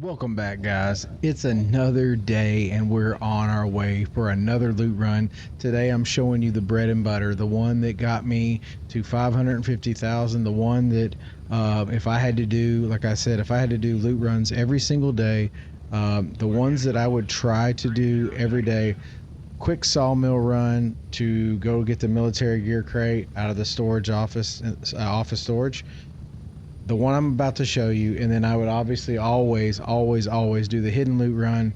Welcome back, guys. It's another day, and we're on our way for another loot run. Today, I'm showing you the bread and butter, the one that got me to 550,000. The one that, if I had to do, like I said, if I had to do loot runs every single day, the ones that I would try to do every day. Quick sawmill run to go get the military gear crate out of the storage office storage, the one I'm about to show you, and then I would obviously always do the hidden loot run,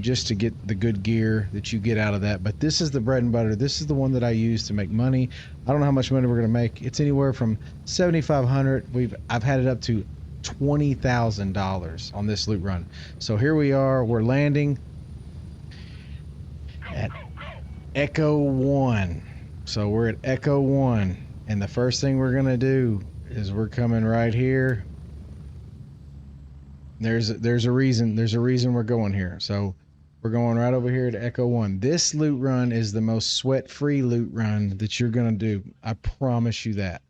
just to get the good gear that you get out of that. But this is the bread and butter. This is the one that I use to make money. I don't know how much money we're gonna make. It's anywhere from 7,500. I've had it up to $20,000 on this loot run. So here we are. We're landing at Echo 1. So we're at Echo 1, and the first thing we're gonna do is we're coming right here. There's a reason we're going here. So we're going right over here to Echo 1. This loot run is the most sweat-free loot run that you're gonna do. I promise you that.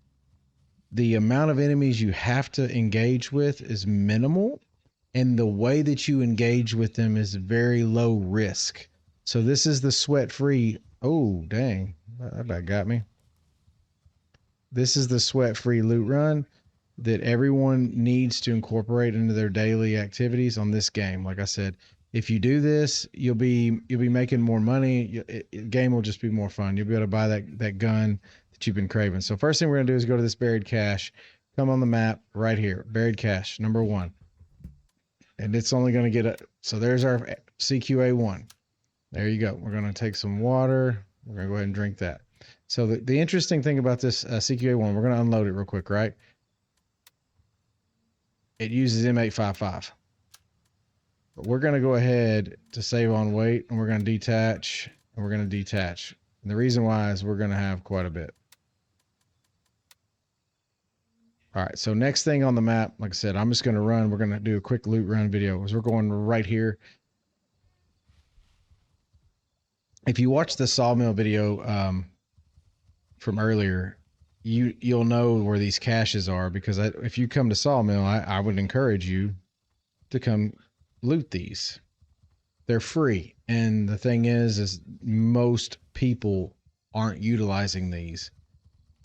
The amount of enemies you have to engage with is minimal, and the way that you engage with them is very low risk. So this is the sweat-free. Oh, dang. That about got me. This is the sweat-free loot run that everyone needs to incorporate into their daily activities on this game. Like I said, if you do this, you'll be making more money. Game will just be more fun. You'll be able to buy that gun that you've been craving. So first thing we're gonna do is go to this buried cache. Come on the map right here, buried cache number 1, and it's only gonna get a. So there's our CQA1. There you go. We're gonna take some water. We're gonna go ahead and drink that. So the interesting thing about this CQA1, we're going to unload it real quick, right? It uses M855. But we're going to go ahead to save on weight, and we're going to detach, and we're going to detach. And the reason why is we're going to have quite a bit. All right, so next thing on the map, like I said, I'm just going to run. We're going to do a quick loot run video because we're going right here. If you watch the sawmill video, from earlier, you'll know where these caches are, because if you come to Sawmill, I would encourage you to come loot these. They're free, and the thing is most people aren't utilizing these.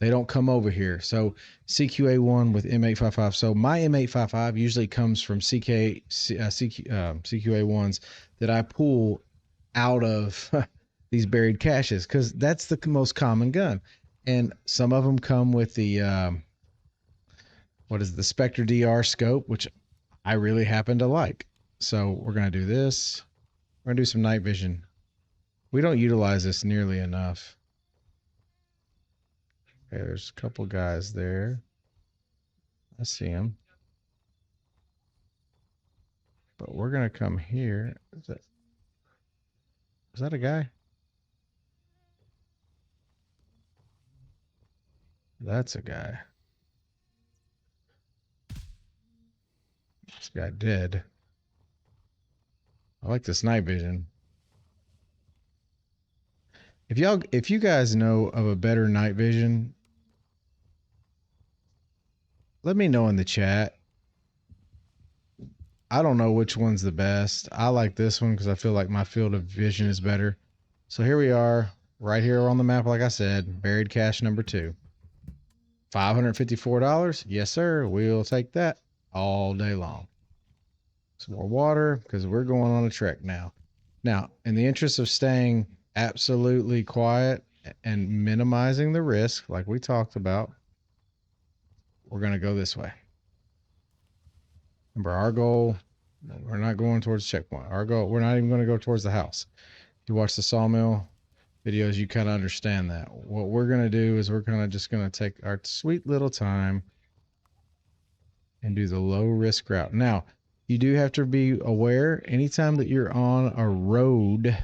They don't come over here. So CQA1 with M855. So my M855 usually comes from CQA1s that I pull out of these buried caches, because that's the most common gun. And some of them come with the the Spectre DR scope, which I really happen to like. So we're gonna do this. We're gonna do some night vision. We don't utilize this nearly enough. Okay, there's a couple guys there. I see them. But we're gonna come here. Is that a guy? That's a guy. This guy dead. I like this night vision. If you guys know of a better night vision, let me know in the chat. I don't know which one's the best. I like this one because I feel like my field of vision is better. So here we are, right here on the map, like I said, buried cache number 2. $554? Yes, sir. We'll take that all day long. Some more water, because we're going on a trek now. Now, in the interest of staying absolutely quiet and minimizing the risk, like we talked about, we're going to go this way. Remember, our goal, we're not going towards checkpoint. Our goal, we're not even going to go towards the house. If you watch the sawmill videos, you kind of understand that. What we're going to do is we're just going to take our sweet little time and do the low risk route. Now, you do have to be aware, anytime that you're on a road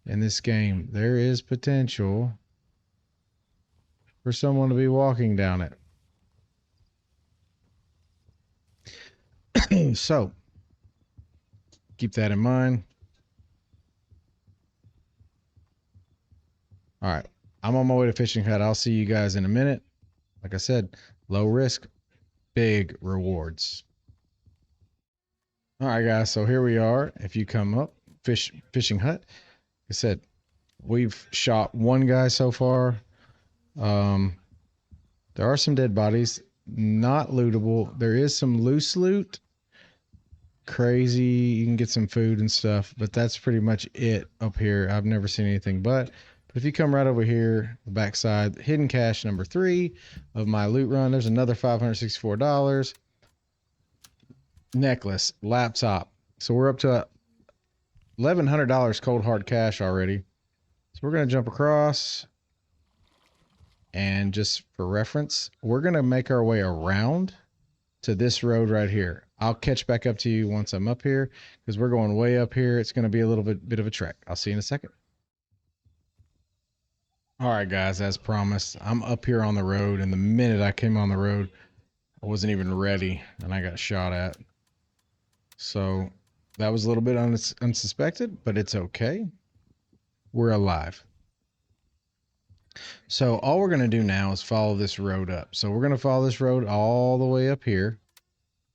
in this game, there is potential for someone to be walking down it. So, keep that in mind. All right, I'm on my way to Fishing Hut. I'll see you guys in a minute. Like I said, low risk, big rewards. All right, guys. So here we are. If you come up, fishing hut. Like I said, we've shot one guy so far. Um, there are some dead bodies, not lootable. There is some loose loot. Crazy. You can get some food and stuff, but that's pretty much it up here. I've never seen anything but if you come right over here, the backside, hidden cache number 3 of my loot run, there's another $564. Necklace, laptop. So we're up to $1,100 cold hard cash already. So we're going to jump across. And just for reference, we're going to make our way around to this road right here. I'll catch back up to you once I'm up here because we're going way up here. It's going to be a little bit of a trek. I'll see you in a second. All right, guys, as promised, I'm up here on the road. And the minute I came on the road, I wasn't even ready and I got shot at. So that was a little bit unsuspected, but it's okay. We're alive. So all we're going to do now is follow this road up. So we're going to follow this road all the way up here.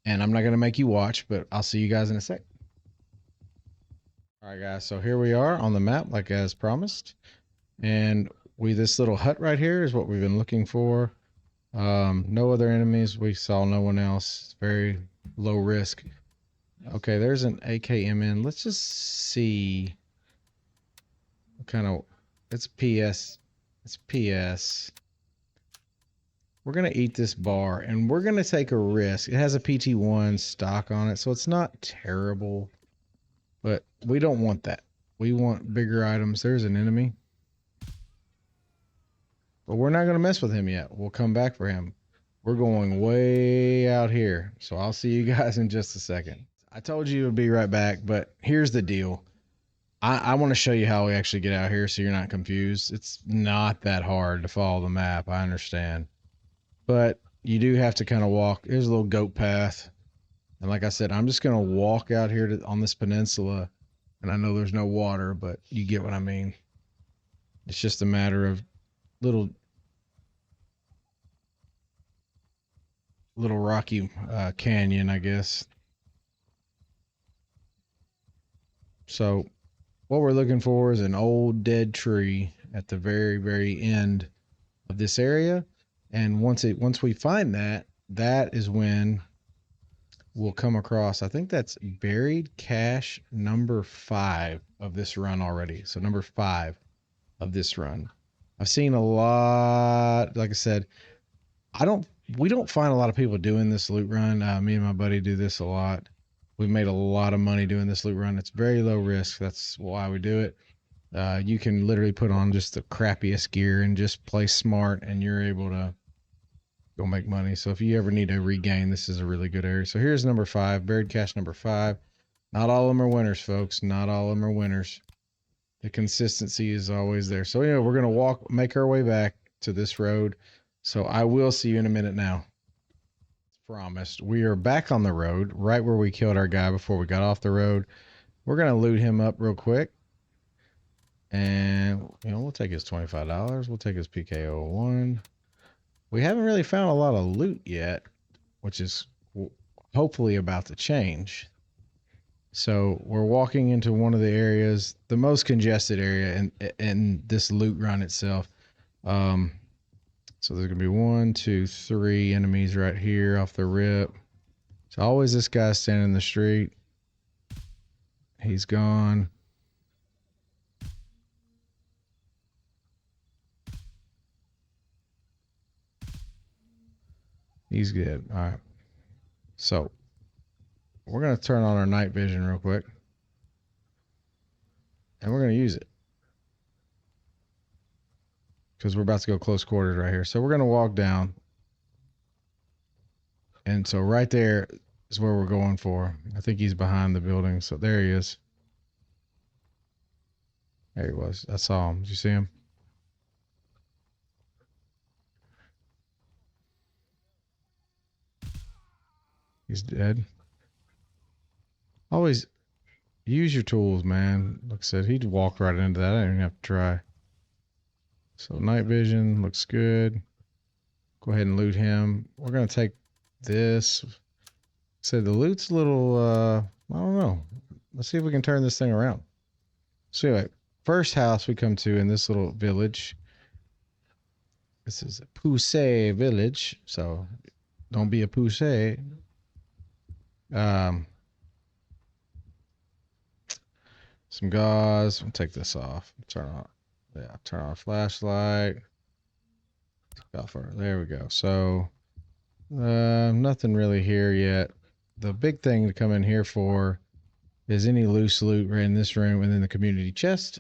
And I'm not going to make you watch, but I'll see you guys in a sec. All right, guys. So here we are on the map, like as promised. And this little hut right here is what we've been looking for. No other enemies. We saw no one else. It's very low risk. Okay, there's an AKMN. Let's just see what kind of... It's PS. It's PS. We're going to eat this bar, and we're going to take a risk. It has a PT1 stock on it, so it's not terrible. But we don't want that. We want bigger items. There's an enemy. But we're not going to mess with him yet. We'll come back for him. We're going way out here. So I'll see you guys in just a second. I told you it would be right back, but here's the deal. I want to show you how we actually get out here so you're not confused. It's not that hard to follow the map. I understand. But you do have to kind of walk. There's a little goat path. And like I said, I'm just going to walk out here on this peninsula. And I know there's no water, but you get what I mean. It's just a matter of little rocky canyon, I guess. So what we're looking for is an old dead tree at the very, very end of this area. And once we find that, that is when we'll come across, I think that's buried cache number 5 of this run already. So number 5 of this run. I've seen a lot, like I said, we don't find a lot of people doing this loot run. Me and my buddy do this a lot. We've made a lot of money doing this loot run. It's very low risk. That's why we do it. You can literally put on just the crappiest gear and just play smart, and you're able to go make money. So if you ever need to regain, this is a really good area. So here's number 5, buried cache number 5. Not all of them are winners, folks. Not all of them are winners. The consistency is always there. So anyway, we're going to make our way back to this road. So I will see you in a minute now. Promised. We are back on the road, right where we killed our guy before we got off the road. We're going to loot him up real quick. And, we'll take his $25. We'll take his PKO1. We haven't really found a lot of loot yet, which is hopefully about to change. So we're walking into one of the areas, the most congested area in this loot run itself. So there's going to be 1, 2, 3 enemies right here off the rip. So always this guy standing in the street. He's gone. He's good. All right. So we're going to turn on our night vision real quick. And we're going to use it. Because we're about to go close quarters right here. So we're going to walk down. And so right there is where we're going for. I think he's behind the building. So there he is. There he was. I saw him. Did you see him? He's dead. Always use your tools, man. Like I said, he walked right into that. I didn't even have to try. So night vision looks good. Go ahead and loot him. We're going to take this. So the loot's a little, I Let's see if we can turn this thing around. So anyway, first house we come to in this little village. This is a Poussey village, so don't be a Poussey. Some gauze. I'll take this off. Turn on flashlight. There we go. So nothing really here yet. The big thing to come in here for is any loose loot right in this room and then the community chest.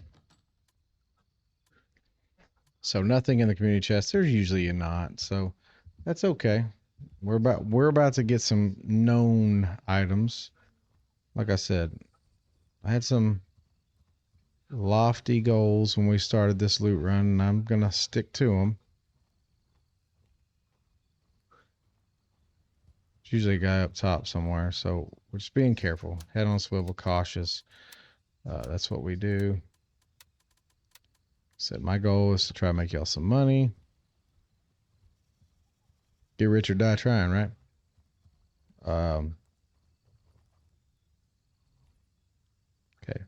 So nothing in the community chest. There's usually not, so that's okay. We're about to get some known items. Like I said, I had some lofty goals when we started this loot run, and I'm gonna stick to them. There's usually a guy up top somewhere, so we're just being careful. Head on swivel, cautious. That's what we do. Said my goal is to try to make y'all some money. Get rich or die trying, right? Okay.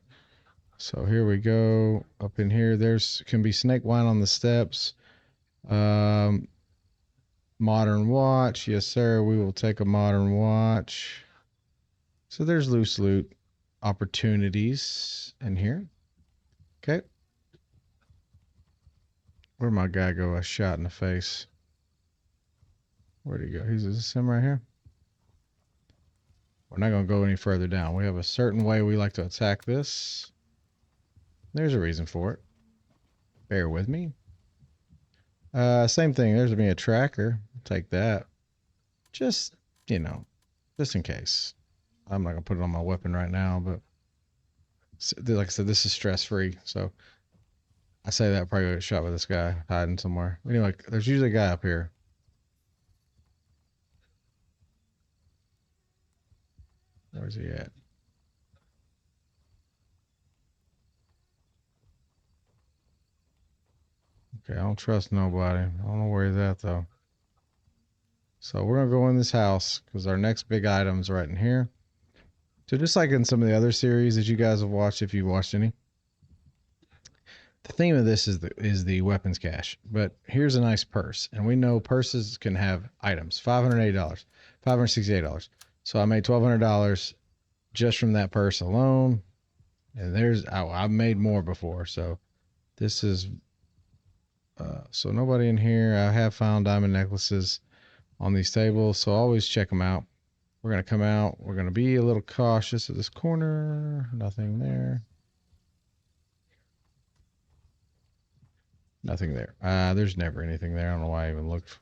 So here we go. Up in here, can be snake wine on the steps. Modern watch. Yes, sir. We will take a modern watch. So there's loose loot opportunities in here. Okay. Where'd my guy go? I shot in the face. Where'd he go? Is this him right here? We're not going to go any further down. We have a certain way we like to attack this. There's a reason for it. Bear with me. Same thing. There's me a tracker. Take that. Just, just in case. I'm not going to put it on my weapon right now, but like I said, this is stress-free. So I say that probably got shot by this guy hiding somewhere. Anyway, there's usually a guy up here. Where's he at? Okay, I don't trust nobody. I don't know where he's at, though. So we're going to go in this house because our next big item's right in here. So just like in some of the other series that you guys have watched, if you've watched any, the theme of this is the weapons cache. But here's a nice purse. And we know purses can have items. $580, $568. So I made $1,200 just from that purse alone. And I've made more before. So this is, so nobody in here. I have found diamond necklaces on these tables. So always check them out. We're going to come out. We're going to be a little cautious at this corner. Nothing there. Nothing there. There's never anything there. I don't know why I even looked.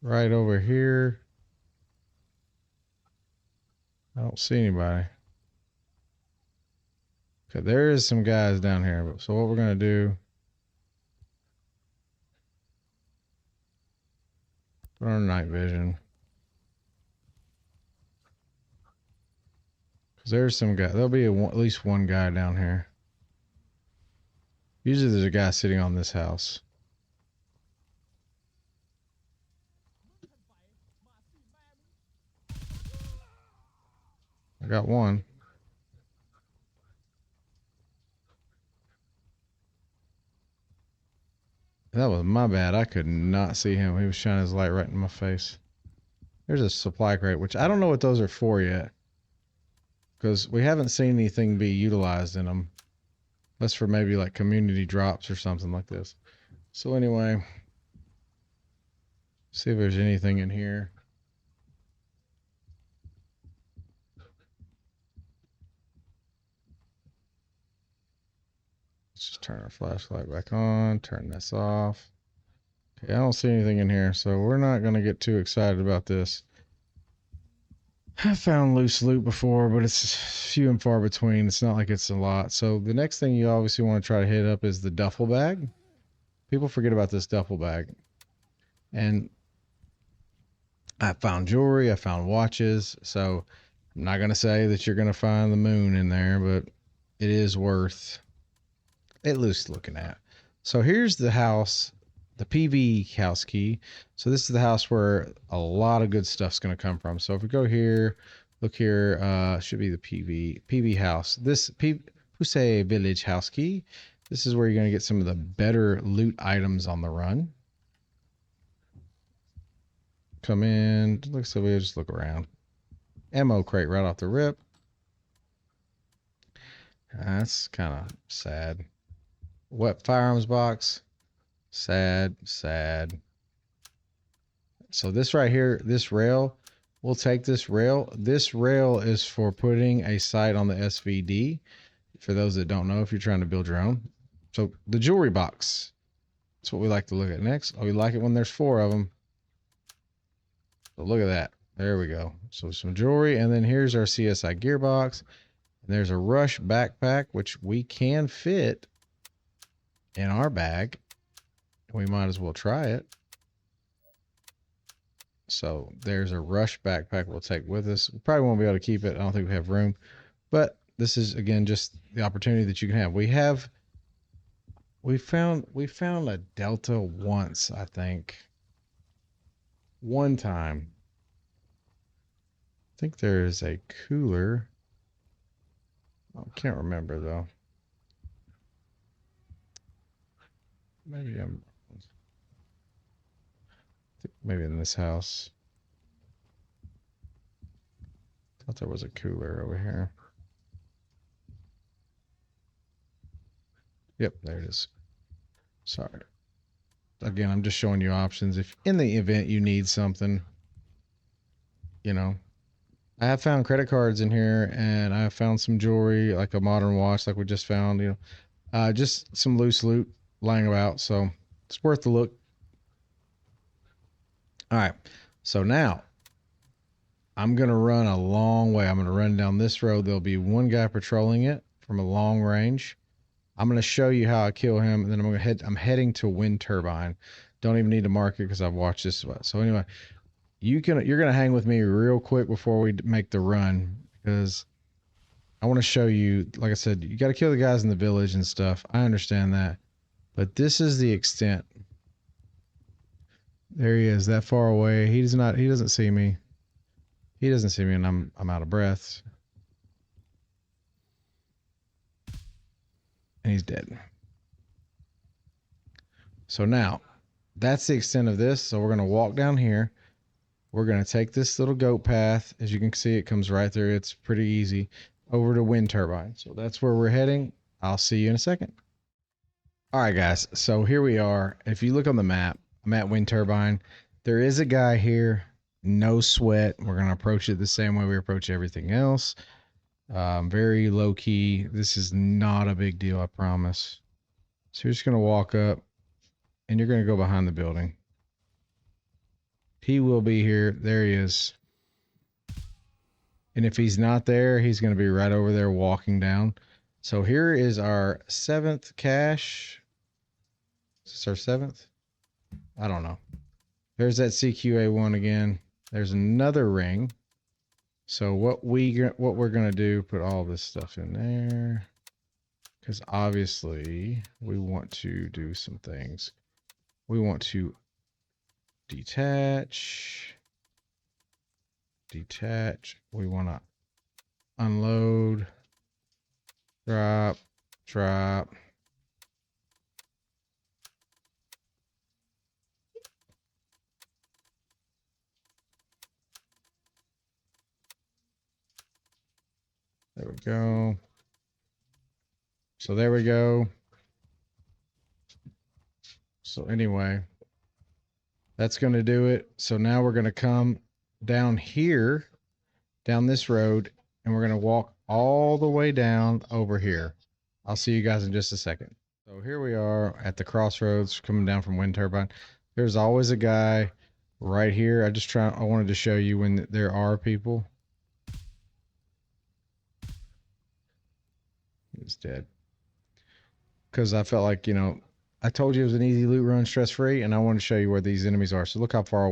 Right over here. I don't see anybody. Okay, there is some guys down here. So what we're going to do, put on night vision. Because there's some guy. There'll be at least one guy down here. Usually there's a guy sitting on this house. I got one. That was my bad. I could not see him. He was shining his light right in my face. There's a supply crate, which I don't know what those are for yet. Because we haven't seen anything be utilized in them. Unless for maybe like community drops or something like this. So anyway, see if there's anything in here. Let's just turn our flashlight back on, turn this off. Okay, I don't see anything in here, so we're not going to get too excited about this. I've found loose loot before, but it's few and far between. It's not like it's a lot. So the next thing you obviously want to try to hit up is the duffel bag. People forget about this duffel bag. And I found jewelry, I found watches. So I'm not going to say that you're going to find the moon in there, but it is worth at least looking at. So here's the house, the PV house key. So this is the house where a lot of good stuff's going to come from. So if we go here, Look here, should be the PV house. This Pusey Village house key. This is where you're going to get some of the better loot items on the run. Come in. Looks like we'll just look around. Ammo crate right off the rip. That's kind of sad. Wet firearms box. Sad, sad. So this right here, this rail, we'll take this rail. This rail is for putting a sight on the SVD. For those that don't know, if you're trying to build your own. So the jewelry box. That's what we like to look at next. Oh, we like it when there's 4 of them. So look at that. There we go. So some jewelry, and then here's our CSI gearbox. And there's a Rush backpack, which we can fit in our bag. We might as well try it. So there's a Rush backpack we'll take with us. We probably won't be able to keep it. I don't think we have room. But this is, again, just the opportunity that you can have. We found a Delta once, I think. One time. I think there is a cooler. I can't remember though. Maybe maybe in this house. Thought there was a cooler over here. Yep, there it is. Sorry. Again, I'm just showing you options. If in the event you need something, you know. I have found credit cards in here, and I have found some jewelry, like a modern watch, like we just found. You know, just some loose loot lying about. So it's worth the look. All right. So now I'm gonna run a long way. I'm gonna run down this road. There'll be one guy patrolling it from a long range. I'm gonna show you how I kill him, and then I'm heading to Wind Turbine. Don't even need to mark it because I've watched this. So anyway. You're gonna hang with me real quick before we make the run, because I want to show you. Like I said, you got to kill the guys in the village and stuff. I understand that, but this is the extent. There he is, that far away. He doesn't see me. He doesn't see me, and I'm out of breath, and he's dead. So now, that's the extent of this. So we're gonna walk down here. We're going to take this little goat path. As you can see, it comes right through. It's pretty easy over to Wind Turbine. So that's where we're heading. I'll see you in a second. All right, guys. So here we are. If you look on the map, I'm at Wind Turbine. There is a guy here. No sweat. We're going to approach it the same way we approach everything else. Very low key. This is not a big deal, I promise. So you're just going to walk up, and you're going to go behind the building. He will be here. There he is. And if he's not there, he's going to be right over there walking down. So here is our 7th cache. Is this our 7th? I don't know. There's that CQA1 again. There's another ring. So what we're going to do, put all this stuff in there. Because obviously we want to do some things. We want to detach. We want to unload, drop. There we go. So there we go. So anyway, that's going to do it. So now we're going to come down here, down this road, and we're going to walk all the way down over here. I'll see you guys in just a second. So here we are at the crossroads coming down from Wind Turbine. There's always a guy right here. I wanted to show you when there are people. He's dead. Because I felt like, I told you it was an easy loot run, stress-free, and I wanted to show you where these enemies are. So look how far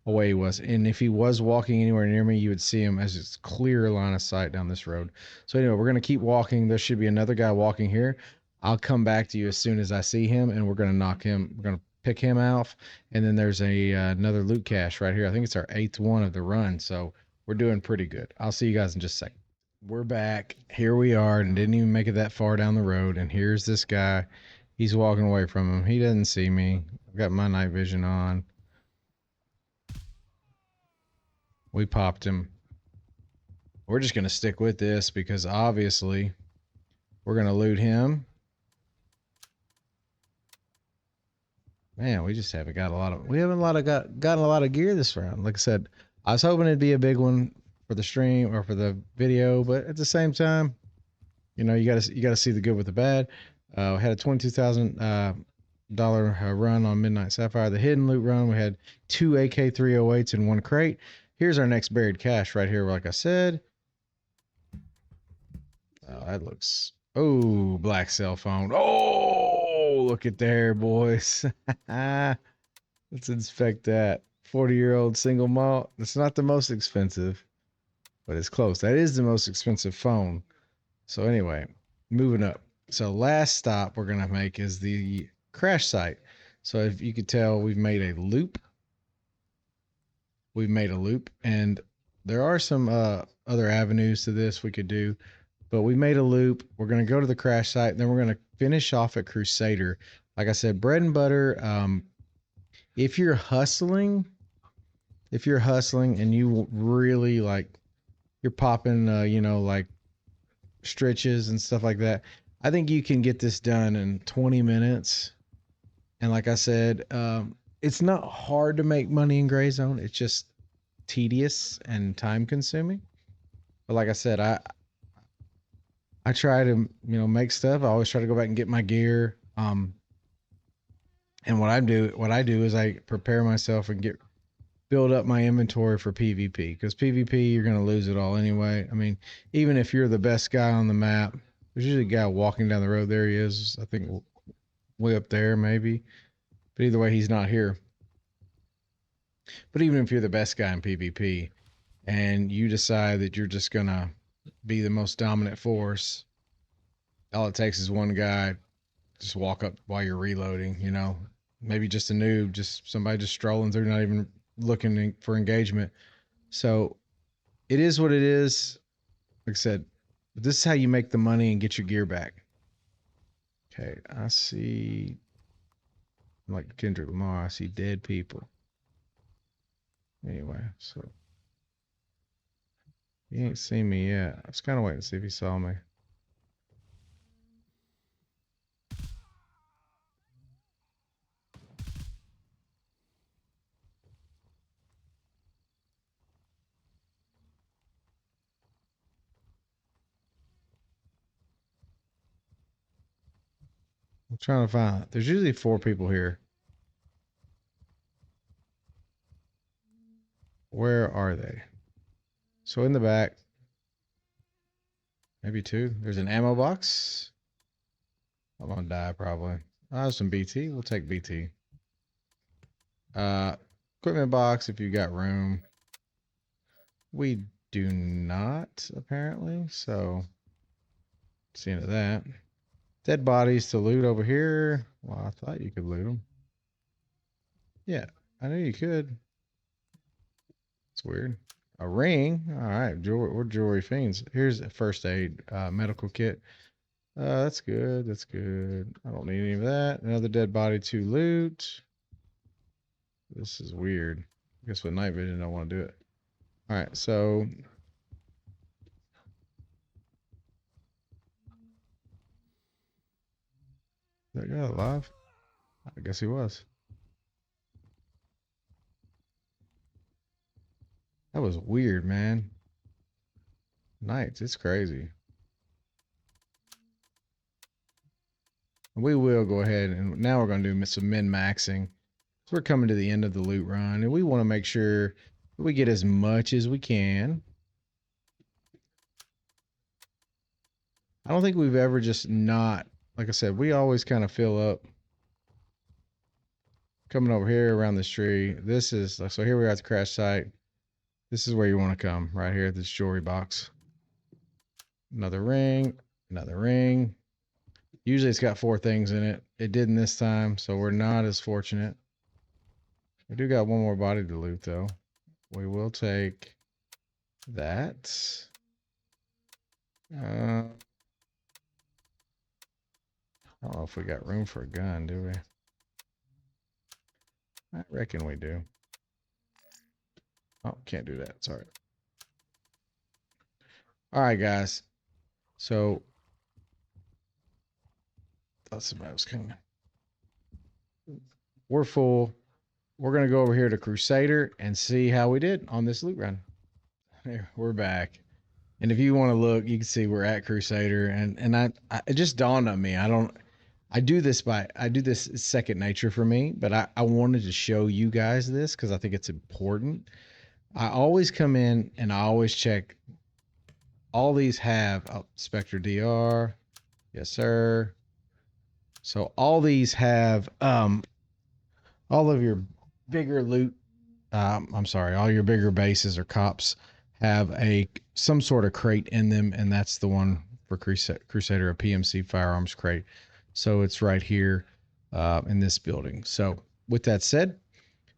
away he was. And if he was walking anywhere near me, you would see him as it's clear line of sight down this road. So anyway, we're going to keep walking. There should be another guy walking here. I'll come back to you as soon as I see him, and we're going to knock him. We're going to pick him off. And then there's another loot cache right here. I think it's our 8th one of the run. So we're doing pretty good. I'll see you guys in just a second. We're back. Here we are, and didn't even make it that far down the road. And here's this guy. He's walking away from him. He doesn't see me. I've got my night vision on. We popped him. We're just gonna stick with this because obviously we're gonna loot him. Man, we just haven't got a lot of. We haven't gotten a lot of gear this round. Like I said, I was hoping it'd be a big one for the stream or for the video, but at the same time, you gotta see the good with the bad. We had a $22,000 run on Midnight Sapphire. The hidden loot run, we had 2 AK-308s in 1 crate. Here's our next buried cache right here. Like I said, oh, that looks. Oh, black cell phone. Oh, look at there, boys. Let's inspect that. 40-year-old single malt. It's not the most expensive, but it's close. That is the most expensive phone. So anyway, moving up. So last stop we're gonna make is the crash site. So if you could tell, we've made a loop. And there are some other avenues to this we could do, but we made a loop. We're gonna go to the crash site, and then we're gonna finish off at Crusader. Like I said, bread and butter. If you're hustling and you really like, you're popping, like stretches and stuff like that, I think you can get this done in 20 minutes. And like I said, it's not hard to make money in Gray Zone. It's just tedious and time consuming. But like I said, I try to, make stuff. I always try to go back and get my gear. And what I do is I prepare myself and build up my inventory for PvP, because PvP you're going to lose it all anyway. I mean, even if you're the best guy on the map, there's usually a guy walking down the road. There he is. I think way up there maybe. But either way, he's not here. But even if you're the best guy in PvP and you decide that you're just going to be the most dominant force, all it takes is one guy just walk up while you're reloading, maybe just a noob, just somebody just strolling through, not even looking for engagement. So it is what it is. Like I said, this is how you make the money and get your gear back. Okay, I see, like Kendrick Lamar, I see dead people. Anyway, so he ain't seen me yet. I was kind of waiting to see if he saw me. I'm trying to find it. There's usually 4 people here. Where are they? So in the back, maybe 2. There's an ammo box. I'm gonna die probably. I have some BT. We'll take BT. Equipment box if you got room. We do not, apparently. So, see into that. Dead bodies to loot over here. Well, I thought you could loot them. Yeah, I knew you could. It's weird. A ring. All right, we're jewelry fiends. Here's a first aid medical kit. That's good. That's good. I don't need any of that. Another dead body to loot. This is weird. I guess with night vision, I don't want to do it. All right, so that guy alive? I guess he was. That was weird, man. Nights, it's crazy. We will go ahead and now we're going to do some min-maxing. So we're coming to the end of the loot run, and we want to make sure that we get as much as we can. I don't think we've ever just not, like I said, we always kind of fill up. Coming over here around this tree. This is, so here we are at the crash site. This is where you want to come, right here at this jewelry box. Another ring, another ring. Usually it's got 4 things in it. It didn't this time, so we're not as fortunate. We do got one more body to loot, though. We will take that. I don't know if we got room for a gun, do we? I reckon we do. Oh, can't do that. Sorry. All right, guys. So, thought somebody was coming. We're full. We're going to go over here to Crusader and see how we did on this loot run. Here, we're back. And if you want to look, you can see we're at Crusader. And it just dawned on me. I do this second nature for me, but I wanted to show you guys this because I think it's important. I always come in and I always check. All these have Spectre DR. Yes, sir. So all these have all of your bigger loot. I'm sorry, all your bigger bases or cops have some sort of crate in them, and that's the one for Crusader, a PMC firearms crate. So it's right here in this building. So with that said,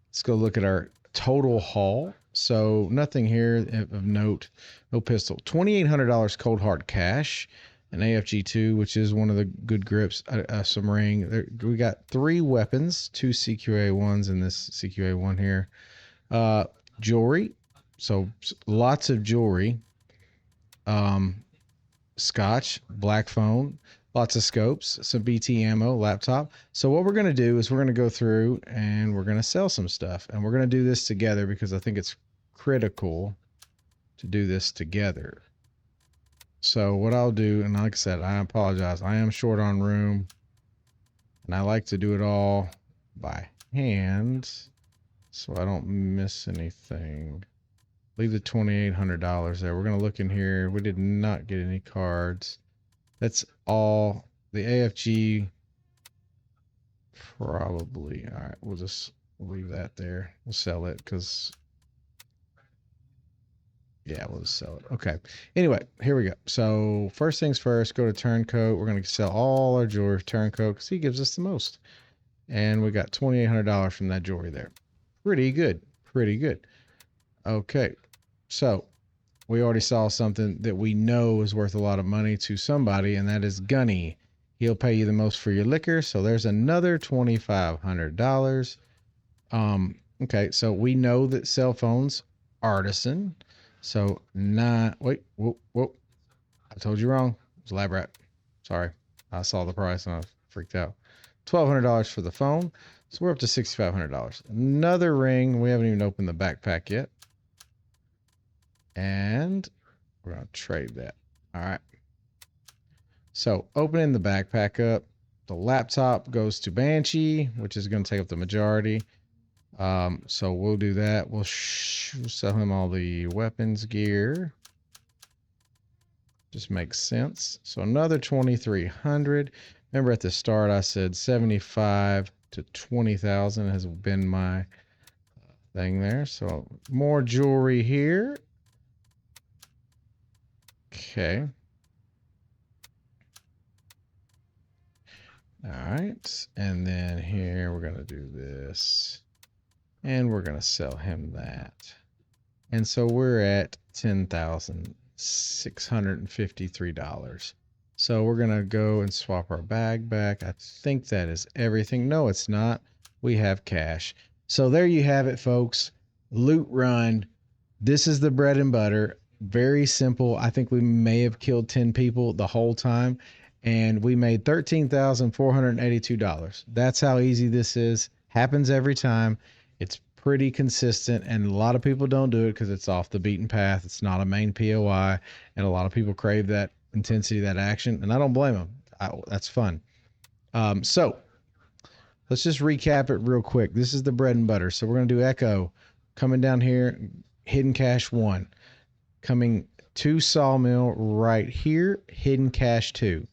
let's go look at our total haul. So nothing here of note. No pistol. $2,800 cold hard cash. An AFG2, which is one of the good grips. Some ring. We got 3 weapons, 2 CQA1s and this CQA1 here. Jewelry. So lots of jewelry. Scotch, black phone, lots of scopes, some BT ammo, laptop. So what we're going to do is we're going to go through and we're going to sell some stuff. And we're going to do this together because I think it's critical to do this together. So what I'll do, and like I said, I apologize. I am short on room. And I like to do it all by hand so I don't miss anything. Leave the $2,800 there. We're going to look in here. We did not get any cards. That's all. The AFG, probably. All right, we'll just leave that there. We'll sell it because, yeah, we'll just sell it. Okay. Anyway, here we go. So first things first, go to Turncoat. We're going to sell all our jewelry Turncoat because he gives us the most. And we got $2,800 from that jewelry there. Pretty good. Pretty good. Okay. So we already saw something that we know is worth a lot of money to somebody, and that is Gunny. He'll pay you the most for your liquor. So there's another $2,500. Okay, so we know that cell phones, artisan. So wait, whoa. I told you wrong. It was Lab Rat. Sorry. I saw the price and I freaked out. $1,200 for the phone. So we're up to $6,500. Another ring. We haven't even opened the backpack yet. And we're going to trade that. All right. So opening the backpack up, the laptop goes to Banshee, which is going to take up the majority. So we'll do that. We'll sell him all the weapons gear. Just makes sense. So another 2,300. Remember at the start I said 75 to 20,000 has been my thing there. So more jewelry here. Okay. All right. And then here we're going to do this. And we're going to sell him that. And so we're at $10,653. So we're going to go and swap our bag back. I think that is everything. No, it's not. We have cash. So there you have it, folks. Loot run. This is the bread and butter. Very simple. I think we may have killed 10 people the whole time. And we made $13,482. That's how easy this is. Happens every time. It's pretty consistent, and a lot of people don't do it because it's off the beaten path. It's not a main POI, and a lot of people crave that intensity, that action, and I don't blame them. That's fun. So let's just recap it real quick. This is the bread and butter. So we're going to do Echo. Coming down here, hidden cache 1. Coming to Sawmill right here, hidden cache 2.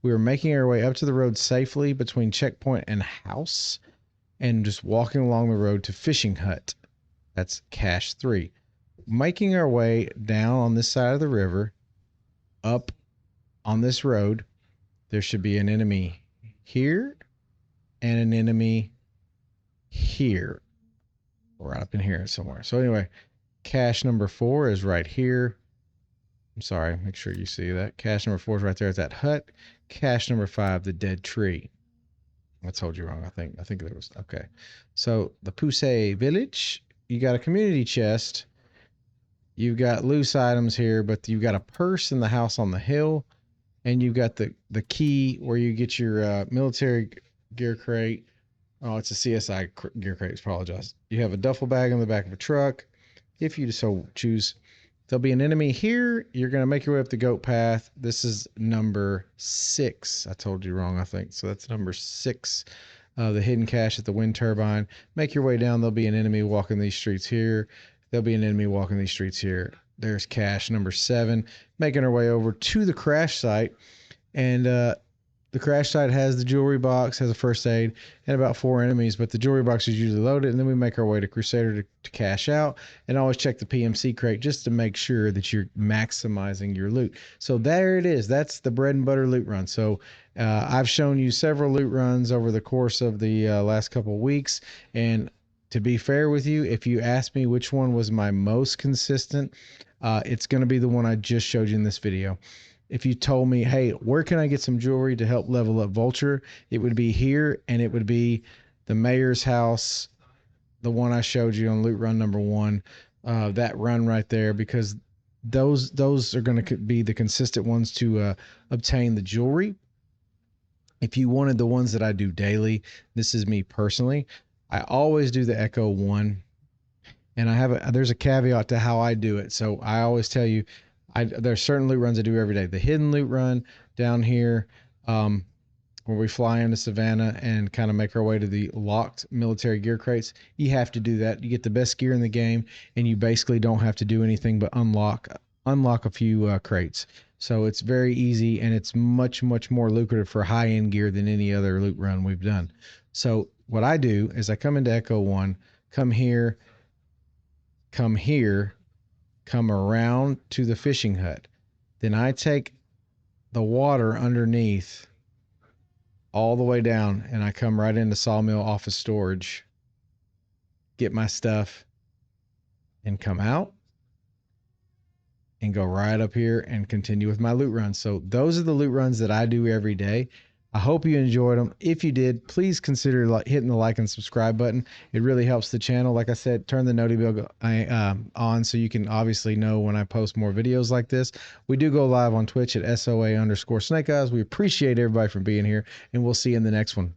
We were making our way up to the road safely between checkpoint and house, and just walking along the road to fishing hut. That's cache 3. Making our way down on this side of the river, up on this road, there should be an enemy here and an enemy here, or up in here somewhere. So anyway, Cache number 4 is right here. I'm sorry, make sure you see that. Cache number 4 is right there at that hut. Cache number 5, the dead tree. I told you wrong, I think. I think there was, okay. So the Pusey village, you got a community chest. You've got loose items here, but you've got a purse in the house on the hill. And you've got the key where you get your military gear crate. Oh, it's a CSI gear crate. Apologize. You have a duffel bag on the back of a truck. If you so choose, there'll be an enemy here. You're going to make your way up the goat path. This is number 6. I told you wrong, I think. So that's number 6. The hidden cache at the wind turbine. Make your way down. There'll be an enemy walking these streets here. There'll be an enemy walking these streets here. There's cache number 7. Making our way over to the crash site. And the crash site has the jewelry box, has a first aid, and about 4 enemies, but the jewelry box is usually loaded, and then we make our way to Crusader to cash out, and always check the PMC crate just to make sure that you're maximizing your loot. So there it is. That's the bread and butter loot run. So I've shown you several loot runs over the course of the last couple of weeks, and to be fair with you, if you ask me which one was my most consistent, it's going to be the one I just showed you in this video. If you told me, hey, where can I get some jewelry to help level up Vulture? It would be here, and it would be the mayor's house, the one I showed you on loot run number 1, that run right there, because those are going to be the consistent ones to obtain the jewelry. If you wanted the ones that I do daily, this is me personally, I always do the Echo 1, and there's a caveat to how I do it. So I always tell you, there's certain loot runs I do every day. The hidden loot run down here, where we fly into Savannah and kind of make our way to the locked military gear crates. You have to do that. You get the best gear in the game, and you basically don't have to do anything but unlock a few crates. So it's very easy, and it's much, much more lucrative for high-end gear than any other loot run we've done. So what I do is I come into Echo 1, come here, come around to the fishing hut. Then I take the water underneath all the way down, and I come right into Sawmill office storage, get my stuff, and come out and go right up here and continue with my loot runs. So those are the loot runs that I do every day. I hope you enjoyed them. If you did, please consider hitting the like and subscribe button. It really helps the channel. Like I said, turn the noti bell on so you can obviously know when I post more videos like this. We do go live on Twitch at SOA_Snake Eyes. We appreciate everybody for being here, and we'll see you in the next one.